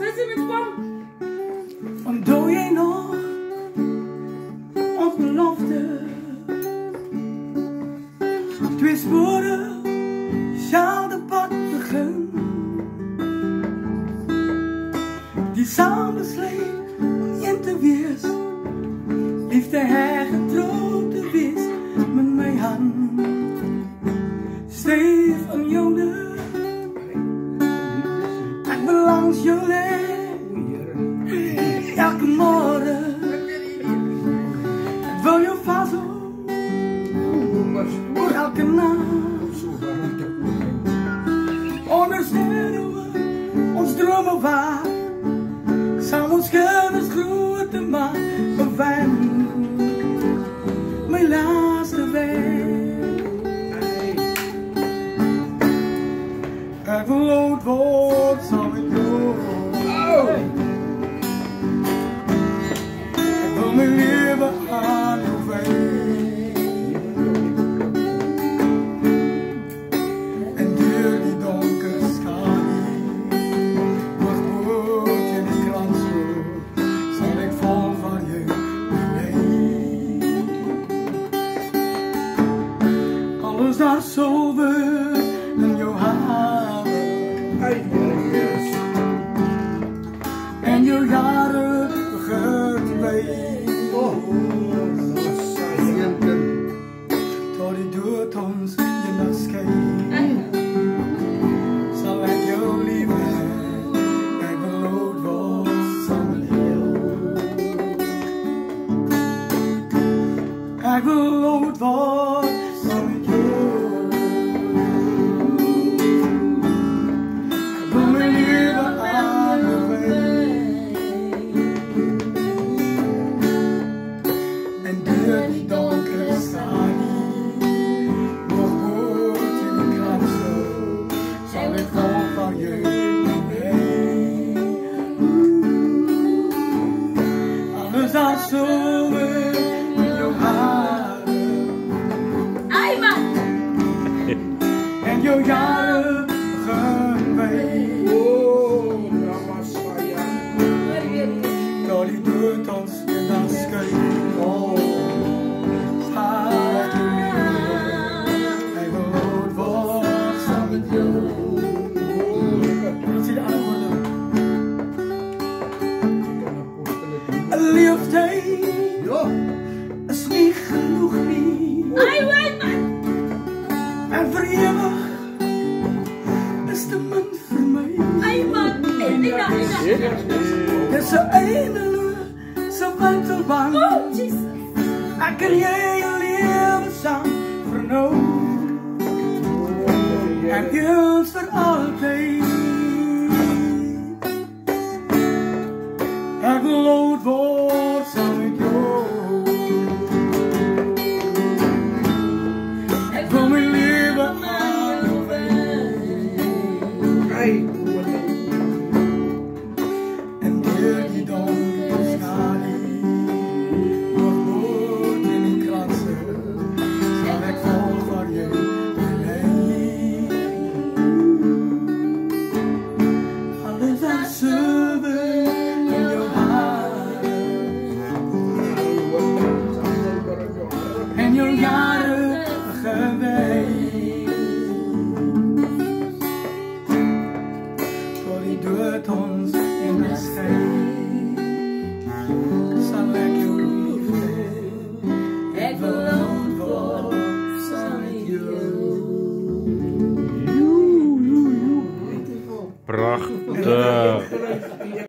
Tussen met kwam. Onthoud jij nog ons belofte? Twee sporen, hetzelfde pad begin. Die samen besleed om één te wees. Liefde hergetrouwd te wees met mijn hand. Steef aan jou de. Ik ben langs jou elke morgen. Ik wil jou vasthouden voor elke nacht. Ondersteunen we ons dromen waar. Samen ons kennis grote maken. Bewijzen mijn laatste weg. Ik wil oud worden samen met jou. Ik wil mijn leven aan jou wijden. En door die donkere schaduw, wat wordt in de krans zal ik vol van je beleven. Alles daar sober in jouw haren. En jouw jaren begint bij. Tot die doet ons je nacht schijnt. Zal ik jou liefhebben, ik wil oud worden samen met jou. Ik wil oud worden samen met jou. Ik wil mijn leven aan je wijden. En door die donkere schaduw, nog goed in de krans, zal ik vol van je beleven. Alles als zomer in jouw haren. En jouw jaren beginnen wij. Door die doet ons in dat schijn. Staat je liefde. Ik wil oud worden samen met jou. Dat zie je antwoorden. Een liefde is niet genoeg niet. En voor eeuwig is de man voor mij. Het is zo eindeloos, zo buitenbang. Ik kan je leven samen voor nou. En eens voor altijd. Ik wil oud worden samen met jou. Ik wil mijn leven aan jou wijden. En door die donkere schaduw, nog goed in die kransen, zal ik vol voor je beleven. Alles als zomer in jouw haren. En jouw jaren geweest. Tot die doet ons in de schijn. Zal ik jou liefhebben. Ik wil oud worden samen met jou. Prachtig.